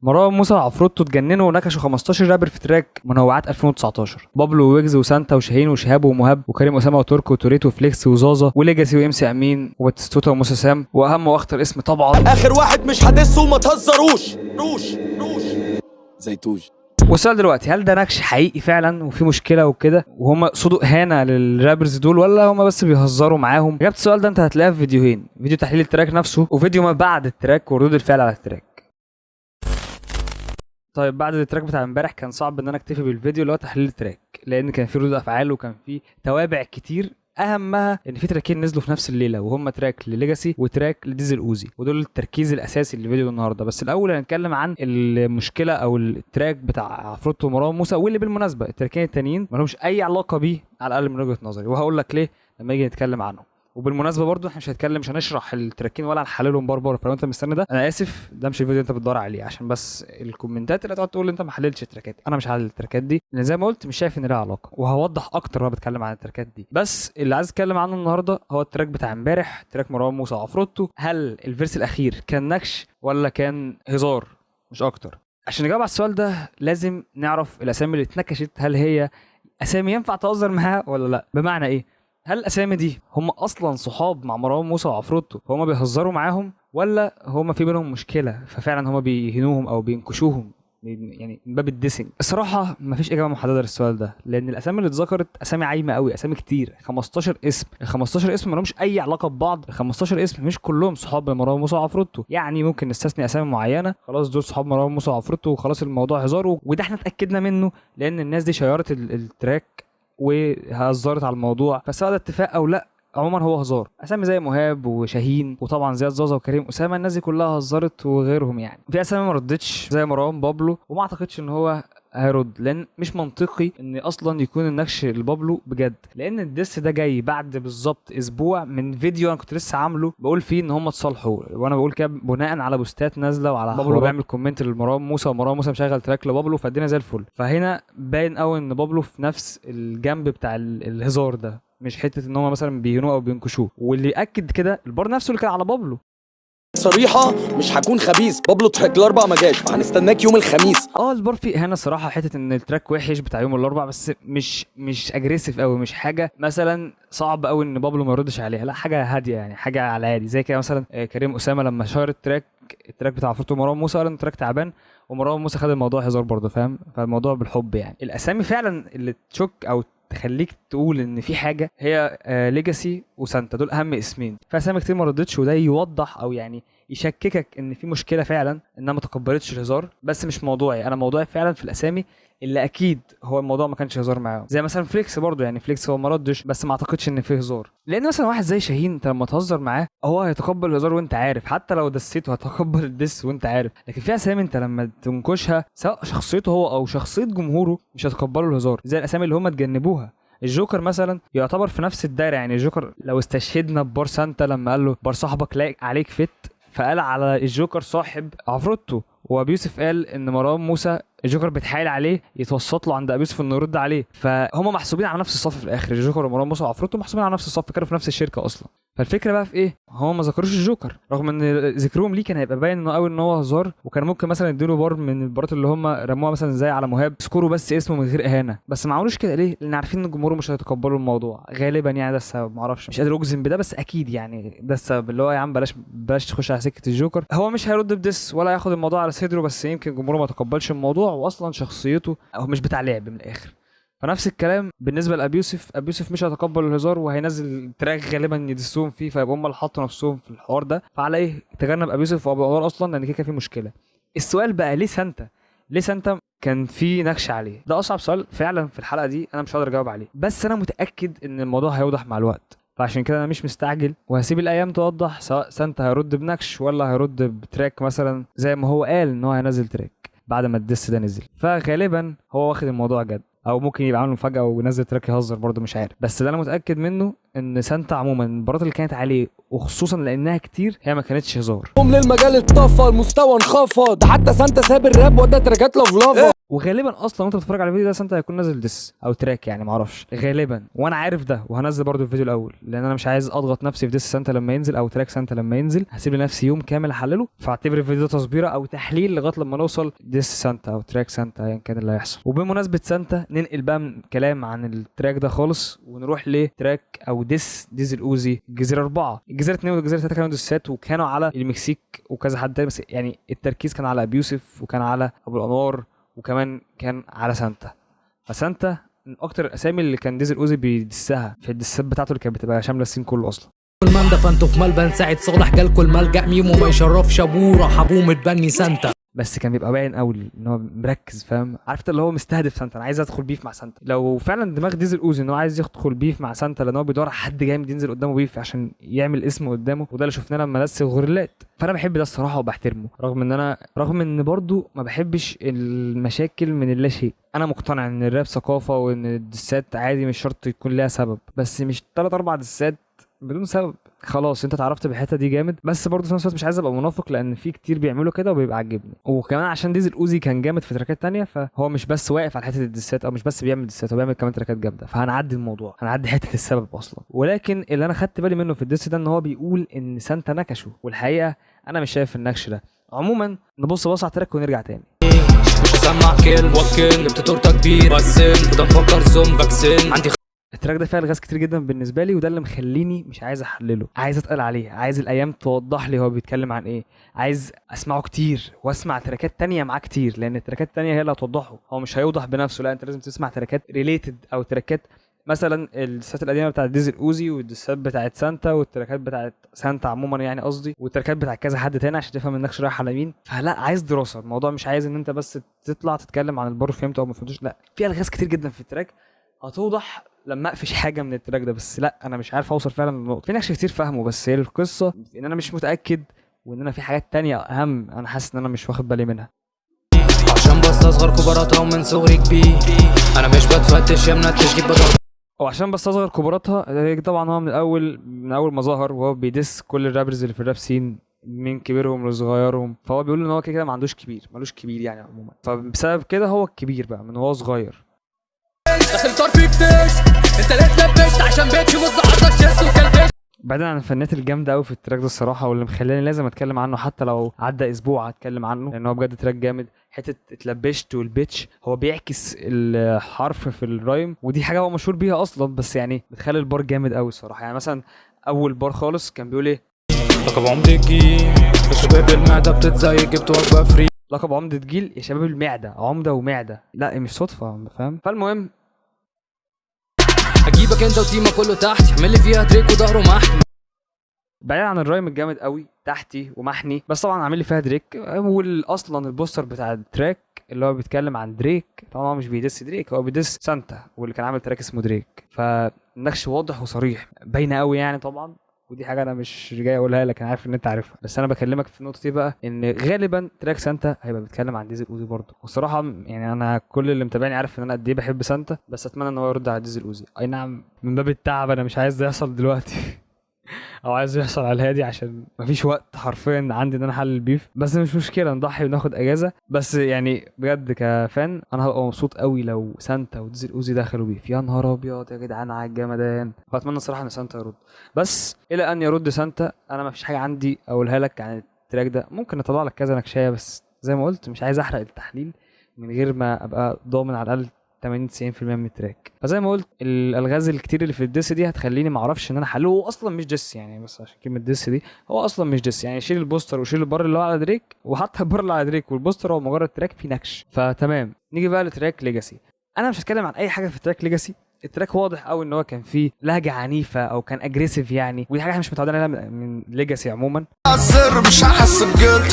مروان موسى وعفروتو اتجننوا ونكشوا 15 رابر في تراك منوعات 2019. بابلو وويجز وسانتا وشاهين وشهاب ومهاب وكريم اسامه وتركو وتوريتو وفليكس وزازا وليجاسي وام سي امين وباتيستوتا وموسى سام، واهم واخطر اسم طبعا اخر واحد مش هدسه وما تهزروش روش زيتوج. والسؤال دلوقتي، هل ده نكش حقيقي فعلا وفي مشكله وكده وهم قصدوا اهانه للرابرز دول، ولا هم بس بيهزروا معاهم؟ اجابه السؤال ده انت هتلاقيها في فيديوهين، فيديو تحليل التراك نفسه وفيديو ما بعد التراك وردود الفعل على التراك. طيب بعد التراك بتاع امبارح كان صعب ان انا اكتفي بالفيديو اللي هو تحليل التراك، لان كان في ردود افعال وكان في توابع كتير، اهمها ان في تراكين نزلوا في نفس الليله وهم تراك لليجاسي وتراك لديزل اوزي، ودول التركيز الاساسي للفيديو النهارده. بس الاول هنتكلم عن المشكله او التراك بتاع عفروتو ومروان موسى، واللي بالمناسبه التراكين التانيين ما لهمش اي علاقه بيه على الاقل من وجهه نظري، وهقول لك ليه لما نيجي نتكلم عنهم. وبالمناسبه برضو احنا مش هنشرح التراكين ولا هنحللهم بربر، فلو انت مستني ده انا اسف، ده مش الفيديو اللي انت بتدور عليه، عشان بس الكومنتات اللي هتقعد تقول انت ما حللتش التراكات. انا مش هحلل التراكات دي لان زي ما قلت مش شايف ان لها علاقه، وهوضح اكتر وانا بتكلم عن التراكات دي. بس اللي عايز اتكلم عنه النهارده هو التراك بتاع امبارح، تراك مروان موسى وعفروتو. هل الفيرس الاخير كان نكش ولا كان هزار مش اكتر؟ عشان نجاوب على السؤال ده لازم نعرف الاسامي اللي اتنكشت، هل هي اسامي ينفع تهزر معاها ولا لا؟ بمعنى ايه؟ هل الاسامي دي هم اصلا صحاب مع مروان موسى وعفروتو فهم بيهزروا معاهم، ولا هم في بينهم مشكله ففعلا هم بيهنوهم او بينكشوهم يعني من باب الديسنج؟ الصراحه مفيش اجابه محدده للسؤال ده، لان الاسامي اللي اتذكرت اسامي عايمه قوي، اسامي كتير، 15 اسم. ال 15 اسم ما لهمش اي علاقه ببعض، ال 15 اسم مش كلهم صحاب مروان موسى وعفروتو، يعني ممكن نستثني اسامي معينه خلاص دول صحاب مروان موسى وعفروتو وخلاص الموضوع هزار، وده احنا اتاكدنا منه لان الناس دي شيرت التراك وهزرت على الموضوع، فسواء ده اتفاق او لا عموما هو هزار. اسامي زي مهاب وشاهين وطبعا زياد زازا وكريم اسامه، الناس دي كلها هزرت وغيرهم يعني. في اسامي ما ردتش زي مروان بابلو، وما اعتقدش ان هو هيرد، لان مش منطقي ان اصلا يكون النكش لبابلو بجد، لان الدس ده جاي بعد بالظبط اسبوع من فيديو انا كنت لسه عامله بقول فيه ان هم اتصالحوا، وانا بقول كده بناء على بوستات نازله وعلى بابلو بيعمل كومنت لمروان موسى ومروان موسى مشغل تراك لبابلو، فالدنيا زي الفل. فهنا باين قوي ان بابلو في نفس الجنب بتاع الهزار ده، مش حته ان هم مثلا بيهنوه او بينكشوه. واللي ياكد كده البار نفسه اللي كان على بابلو. صريحة مش هكون خبيث، بابلو تراك الاربع ما جاش فهنستناك يوم الخميس. البار فيه هنا صراحه حته ان التراك وحش بتاع يوم الاربع، بس مش اجريسيف قوي، مش حاجه مثلا صعب قوي ان بابلو ما يردش عليها، لا حاجه هاديه يعني، حاجه على العادي. زي كده مثلا كريم اسامه لما شهر التراك بتاع عفروتو ومروان موسى قال ان التراك تعبان، ومروان موسى خد الموضوع هزار برضه، فاهم؟ فالموضوع بالحب يعني. الاسامي فعلا اللي تشك او تخليك تقول ان في حاجه هي ليجاسي وسانتا، دول اهم اسمين. فاسامي كتير ما ردتش، وده يوضح او يعني يشككك ان في مشكله فعلا انها ما تقبلتش الهزار، بس مش موضوعي انا، موضوعي فعلا في الاسامي اللي اكيد هو الموضوع ما كانش هزار معاهم. زي مثلا فليكس برضو، يعني فليكس هو ما ردش بس ما اعتقدش ان فيه هزار، لان مثلا واحد زي شاهين انت لما تهزر معاه هو هيتقبل الهزار وانت عارف، حتى لو دسيته هتقبل الدس وانت عارف. لكن في اسامي انت لما تنكشها سواء شخصيته هو او شخصيه جمهوره مش هتقبلوا الهزار، زي الاسامي اللي هم اتجنبوها. الجوكر مثلا يعتبر في نفس الدايره، يعني الجوكر لو استشهدنا ببار سانتا لما قال له بار صاحبك لايق عليك فت، فقال على الجوكر صاحب عفروتو، وابي يوسف قال ان مروان موسى الجوكر بيتحايل عليه يتوسط له عند ابي يوسف انه يرد عليه، فهم محسوبين على نفس الصف في الاخر. الجوكر ومروان موسى وعفروتو محسوبين على نفس الصف، كانوا في نفس الشركه اصلا. فالفكره بقى في ايه؟ هم ما ذكروش الجوكر رغم ان ذكرهم ليه كان هيبقى باين انه قوي ان هو هزار، وكان ممكن مثلا يديله بار من البارات اللي هم رموها مثلا زي على مهاب سكوروا بس اسمه من غير اهانه، بس ما عملوش كده ليه؟ لان عارفين ان الجمهور مش هيتقبلوا الموضوع غالبا يعني، ده السبب. ما اعرفش، مش قادر اجزم بده بس اكيد يعني ده السبب، اللي هو يا عم بلاش تخش على سكه الجوكر، هو مش هيرد بدس ولا ياخد الموضوع على صدره، بس يمكن الجمهور ما تقبلش الموضوع، واصلا شخصيته هو مش بتاع لعب من الاخر. فنفس الكلام بالنسبه لابي يوسف، ابي يوسف مش هيتقبل الهزار وهينزل تراك غالبا يدسوهم فيه، فيبقى هم اللي حطوا نفسهم في الحوار ده، فعلى ايه تجنب ابي يوسف وابو انوار اصلا، لان كده في مشكله. السؤال بقى ليه سانتا كان في نكش عليه؟ ده اصعب سؤال فعلا في الحلقه دي، انا مش هقدر اجاوب عليه، بس انا متاكد ان الموضوع هيوضح مع الوقت، فعشان كده انا مش مستعجل وهسيب الايام توضح سواء سانتا هيرد بنكش ولا هيرد بتراك مثلا زي ما هو قال ان هو هينزل تراك بعد ما الدس ده نزل. فغالبا هو واخد الموضوع جد، او ممكن يبقى عامل مفاجاه وينزل تراك يهزر برضه، مش عارف، بس اللي انا متاكد منه ان سانتا عموما المباريات اللي كانت عليه وخصوصا لانها كتير هي ما كانتش هزار. للمجال اتطفى المستوى انخفض، ده حتى سانتا ساب الراب وده تراكات لفلافا. وغالبا اصلا وانت بتتفرج على الفيديو ده سانتا هيكون نازل ديس او تراك يعني معرفش غالبا، وانا عارف ده وهنزل برضو الفيديو الاول لان انا مش عايز اضغط نفسي في ديس سانتا لما ينزل او تراك سانتا لما ينزل، هسيب لنفسي يوم كامل احلله، فاعتبر الفيديو ده تصبيره او تحليل لغايه لما نوصل ديس سانتا او تراك سانتا ايا كان اللي هيحصل. وبمناسبه سانتا ننقل بقى من كلام عن التراك ده خالص ونروح لتراك او ديس ديزل اوزي الجزيره 4. الجزيره 2 والجزيره 3 كانوا ديسات وكانوا على المكسيك وكذا حد تاني، بس يعني التركيز كان على ابي يوسف وكان على ابو الانوار وكمان كان على سانتا. فسانتا من اكتر الاسامي اللي كان ديزل اوزي بيدسها في الدسات بتاعته اللي كانت بتبقى شامله السين كله اصلا. المال ده فانتو في ملبن ساعد صالح جالكوا الملجأ ميمو ما يشرفش ابوه راح ابوه متبني سانتا. بس كان بيبقى باين قوي ان هو مركز فاهم، عرفت اللي هو مستهدف سانتا، انا عايز ادخل بيف مع سانتا. لو فعلا دماغ ديزل اوزي ان هو عايز يدخل بيف مع سانتا لان هو بيدور على حد جامد ينزل قدامه بيف عشان يعمل اسمه قدامه، وده اللي شفناه لما لس الغوريلات. فانا بحب ده الصراحه وبحترمه رغم ان برضو ما بحبش المشاكل من اللا شيء. انا مقتنع ان الراب ثقافه وان الدسات عادي مش شرط يكون ليها سبب، بس مش 3-4 دسات بدون سبب. خلاص انت اتعرفت بالحته دي جامد، بس برضه في نفس الوقت مش عايز ابقى منافق لان في كتير بيعملوا كده وبيبقى عاجبني. وكمان عشان ديزل اوزي كان جامد في تراكات تانية فهو مش بس واقف على حته الدسات او مش بس بيعمل دسات، هو بيعمل كمان تراكات جامده، فهنعدي الموضوع هنعدي حته السبب اصلا. ولكن اللي انا خدت بالي منه في الدس ده ان هو بيقول ان سانتا نكشه، والحقيقه انا مش شايف النكش ده. عموما نبص على التراك ونرجع تاني. مش هسمع كيل وكن جبت تورته كبير بسن وده مفكر زوم فاكسين عندي. التراك ده فيه الغاز كتير جدا بالنسبه لي، وده اللي مخليني مش عايز احلله، عايز اتقل عليه، عايز الايام توضح لي هو بيتكلم عن ايه، عايز اسمعه كتير واسمع تراكات تانية معاه كتير لان التراكات التانية هي اللي هتوضحه، هو مش هيوضح بنفسه، لا انت لازم تسمع تراكات ريليتد او تراكات مثلا الدسات القديمه بتاعت ديزل اوزي والدسات بتاعت سانتا والتراكات بتاعت سانتا عموما يعني قصدي، والتراكات بتاعت كذا حد تاني عشان تفهم النكش رايح على مين. فلا عايز دراسه الموضوع، مش عايز ان انت بس تطلع تتكلم عن البار فهمته او ما فهمتوش، لا في الغاز كتير جدا في التراك هتوضح لما اقفش حاجه من التراك ده. بس لا انا مش عارف اوصل فعلا للنقطه، في نكش كتير فاهمه بس هي القصه ان انا مش متاكد وان انا في حاجات تانية اهم انا حاسس ان انا مش واخد بالي منها. عشان بس اصغر كبراتها ومن صغري كبير انا مش بتفتش يا منتش جيب بضرب. وعشان بس اصغر كبراتها طبعا هو من اول ما ظهر وهو بيدس كل الرابرز اللي في الراب سين من كبيرهم لصغيرهم، فهو بيقول ان هو كده ما عندوش كبير، مالوش كبير يعني عموما، فبسبب كده هو الكبير بقى من هو صغير. داخل طار في فتش انت ليه اتلبشت عشان بيتش مزعطك شيست وكلبش. بعدين عن الفنات الجامده قوي في التراك ده الصراحه واللي مخليني لازم اتكلم عنه حتى لو عدى اسبوع هتكلم عنه لان هو بجد تراك جامد. حته اتلبشت والبيتش هو بيعكس الحرف في الرايم ودي حاجه هو مشهور بيها اصلا، بس يعني بتخلي البار جامد قوي الصراحه. يعني مثلا اول بار خالص كان بيقول ايه لقب عمدة جيل شباب المعده بتتزايق جبت وجبه فري. لقب عمدة جيل يا شباب المعده، عمده ومعده، لا مش صدفه فاهم. فالمهم اجيبك انت وتيمك كله تحت اعمل لي فيها تريك وظهره محني. بعيد عن الرايم الجامد قوي تحتي ومحني، بس طبعا عامل لي فيها دريك. واصلا البوستر بتاع التراك اللي هو بيتكلم عن دريك طبعا هو مش بيدس دريك، هو بيدس سانتا واللي كان عامل تراك اسمه دريك، فالنكش واضح وصريح باينه قوي يعني طبعا، ودي حاجه انا مش جاي اقولها لك انا عارف ان انت عارفها، بس انا بكلمك في النقطه دي بقى ان غالبا تراك سانتا هيبقى بيتكلم عن ديزل اوزي برضه. والصراحه يعني انا كل اللي متابعني عارف ان انا قد ايه بحب سانتا، بس اتمنى ان هو يرد على ديزل اوزي. اي نعم من باب التعب انا مش عايز ده يحصل دلوقتي او عايز يحصل على الهادي عشان مفيش وقت حرفيا عندي ان انا احلل البيف، بس مش مشكله نضحي وناخد اجازه. بس يعني بجد كفان انا هبقى مبسوط قوي لو سانتا وديزل اوزي دخلوا بيف، يا نهار ابيض يا جدعان على الجمدان. فاتمنى الصراحه ان سانتا يرد، بس الى ان يرد سانتا انا مفيش حاجه عندي اقولها لك عن التراك ده. ممكن اطلع لك كذا نكشايه بس زي ما قلت مش عايز احرق التحليل من غير ما ابقى ضامن على الاقل 80-90% من التراك. فزي ما قلت الالغاز الكتير اللي في الدس دي هتخليني ما اعرفش ان انا احله. هو اصلا مش دس يعني، بس عشان كلمه دس دي هو اصلا مش دس يعني، شيل البوستر وشيل البار اللي هو على دريك وحتى البار اللي على دريك والبوستر هو مجرد تراك فيه نكش. فتمام نيجي بقى لتراك ليجاسي. انا مش هتكلم عن اي حاجه في تراك ليجاسي، التراك واضح قوي ان هو كان فيه لهجه عنيفه او كان اجريسيف يعني، ودي حاجه احنا مش متعودين عليها من ليجاسي عموما. السر مش هحس بجلد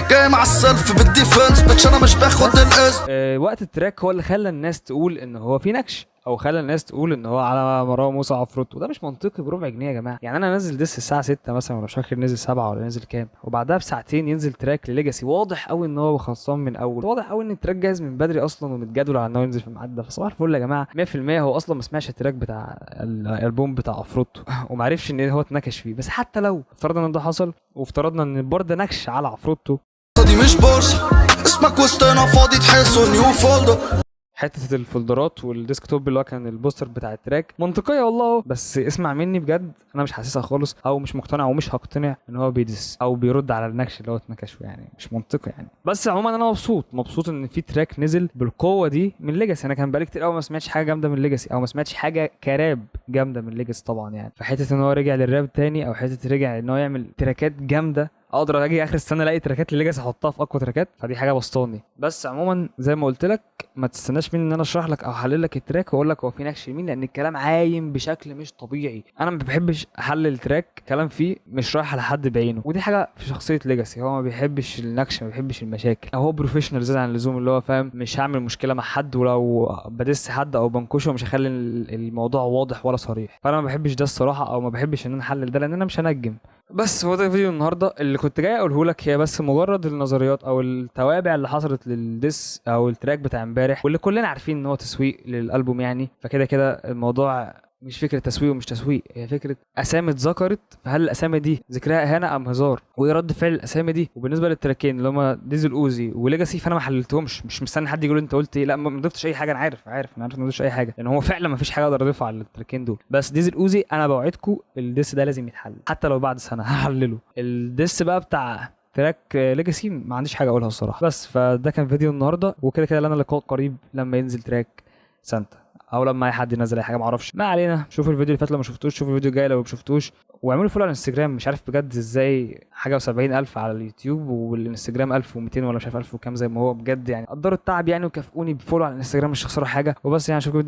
جاي مع السلف بالديفنس بتش انا مش باخد الاسم. وقت التراك هو اللي خلى الناس تقول ان هو في نكش، او خلى الناس تقول ان هو على مروان موسى وعفروتو، وده مش منطقي بربع جنيه يا جماعه. يعني انا نازل ديس الساعه 6 مثلا، ولا مش فاكر نزل 7 ولا نزل كام، وبعدها بساعتين ينزل تراك لليجاسي واضح قوي ان هو خلصان من اول، واضح قوي ان التراك جاهز من بدري اصلا ومتجادل على انه ينزل في الميعاد ده. فصباح الفل يا جماعه، 100% هو اصلا ما سمعش التراك بتاع الالبوم بتاع عفروتو وما عرفش ان هو اتنكش فيه. بس حتى لو افترضنا ان ده حصل، وافترضنا ان البار ده نكش على عفروتو، دي مش بورصة، اسمك وسطنا فاضي تحسه نيو فولدر. حته الفولدرات والديسكتوب اللي هو كان البوستر بتاع التراك منطقيه والله، بس اسمع مني بجد انا مش حاسسها خالص، او مش مقتنع ومش هقتنع ان هو بيدس او بيرد على النكش اللي هو اتنكشه، يعني مش منطقي يعني. بس عموما انا مبسوط ان في تراك نزل بالقوه دي من ليجاسي. انا كان بقالي كتير قوي ما سمعتش حاجه جامده من ليجاسي، او ما سمعتش حاجه كراب جامده من ليجاسي طبعا يعني. فحته ان هو رجع للراب تاني، او حته رجع ان هو يعمل تراكات جامده، اقدر اجي اخر السنه الاقي تراكات لليجاسي احطها في اقوى تراكات، فدي حاجه بسطاني. بس عموما زي ما قلت لك ما تستناش مني ان انا اشرح لك او احلل لك التراك واقول لك هو في نكش يمين، لان الكلام عايم بشكل مش طبيعي. انا ما بحبش احلل تراك كلام فيه مش رايح على حد بعينه، ودي حاجه في شخصيه ليجاسي. هو ما بيحبش النكش، ما بيحبش المشاكل، او هو بروفيشنال زياده عن اللزوم، اللي هو فاهم مش هعمل مشكله مع حد، ولو بدس حد او بنكشه مش هخلي الموضوع واضح ولا صريح. فانا ما بحبش ده الصراحه، او ما بحبش ان انا احلل ده، لان انا مش هنجم. بس هو ده فيديو النهارده اللي كنت جاي اقوله لك، هي بس مجرد النظريات او التوابع اللي حصلت للديس او التراك بتاع امبارح، واللي كلنا عارفين ان هو تسويق للالبوم يعني. فكده كده الموضوع مش فكره تسويق ومش تسويق، هي فكره اسامي اتذكرت، فهل الاسامي دي ذكرها اهانه ام هزار، وايه رد فعل الاسامي دي. وبالنسبه للتراكين اللي هم ديزل اوزي وليجاسي، فانا ما حللتهمش، مش مستني حد يقول انت قلت ايه، لا ما ضفتش اي حاجه. انا عارف ان ما ضفتش اي حاجه، لان هو فعلا ما فيش حاجه اقدر اضيفها على التراكين دول. بس ديزل اوزي انا بوعدكم الديس ده لازم يتحل، حتى لو بعد سنه هحلله. الديس بقى بتاع تراك ليجاسي ما عنديش حاجه اقولها الصراحه. بس فده كان فيديو النهارده، وكده كده لنا لقاء قريب لما ينزل تراك سانتا، او لما اي حد ينزل اي حاجه، ما اعرفش، ما علينا. شوفوا الفيديو اللي فات لو ما شفتوش، شوفوا الفيديو الجاي لو ما شفتوش، واعملوا فولو على الانستجرام. مش عارف بجد ازاي حاجه و70,000 على اليوتيوب، والانستجرام 1200 ولا مش عارف 1000 وكام زي ما هو، بجد يعني قدروا التعب يعني، وكافئوني بفولو على الانستجرام، مش هخسروا حاجه. وبس يعني اشوفكم